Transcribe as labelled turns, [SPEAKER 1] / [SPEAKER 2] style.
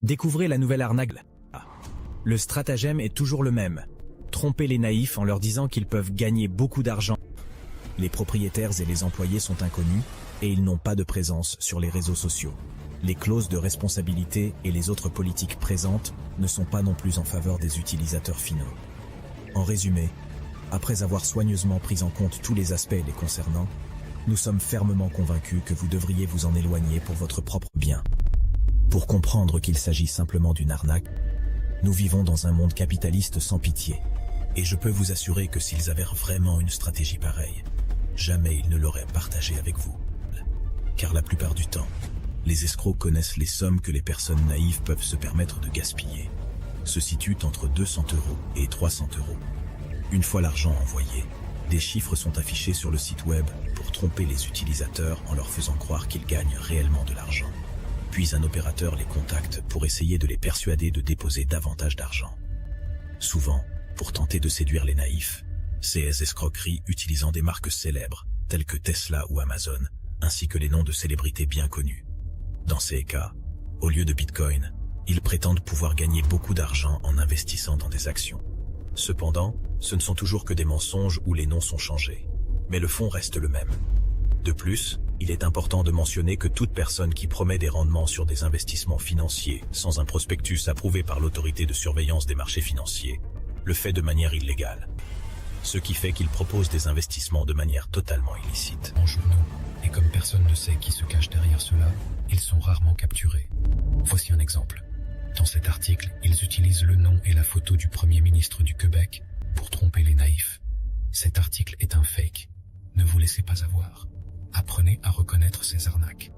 [SPEAKER 1] Découvrez la nouvelle arnaque. Le stratagème est toujours le même. Tromper les naïfs en leur disant qu'ils peuvent gagner beaucoup d'argent. Les propriétaires et les employés sont inconnus et ils n'ont pas de présence sur les réseaux sociaux. Les clauses de responsabilité et les autres politiques présentes ne sont pas non plus en faveur des utilisateurs finaux. En résumé, après avoir soigneusement pris en compte tous les aspects les concernant, nous sommes fermement convaincus que vous devriez vous en éloigner pour votre propre bien. Pour comprendre qu'il s'agit simplement d'une arnaque, nous vivons dans un monde capitaliste sans pitié. Et je peux vous assurer que s'ils avaient vraiment une stratégie pareille, jamais ils ne l'auraient partagée avec vous. Car la plupart du temps, les escrocs connaissent les sommes que les personnes naïves peuvent se permettre de gaspiller. Se situent entre 200 € et 300 €. Une fois l'argent envoyé, des chiffres sont affichés sur le site web pour tromper les utilisateurs en leur faisant croire qu'ils gagnent réellement de l'argent. Puis un opérateur les contacte pour essayer de les persuader de déposer davantage d'argent. Souvent, pour tenter de séduire les naïfs, ces escroqueries utilisant des marques célèbres telles que Tesla ou Amazon, ainsi que les noms de célébrités bien connues. Dans ces cas, au lieu de Bitcoin, ils prétendent pouvoir gagner beaucoup d'argent en investissant dans des actions. Cependant, ce ne sont toujours que des mensonges où les noms sont changés, mais le fond reste le même. De plus, il est important de mentionner que toute personne qui promet des rendements sur des investissements financiers sans un prospectus approuvé par l'autorité de surveillance des marchés financiers le fait de manière illégale. Ce qui fait qu'ils proposent des investissements de manière totalement illicite.
[SPEAKER 2] En journaux, et comme personne ne sait qui se cache derrière cela, ils sont rarement capturés. Voici un exemple. Dans cet article, ils utilisent le nom et la photo du Premier ministre du Québec pour tromper les naïfs. Cet article est un fake. Ne vous laissez pas avoir. Apprenez à reconnaître ces arnaques.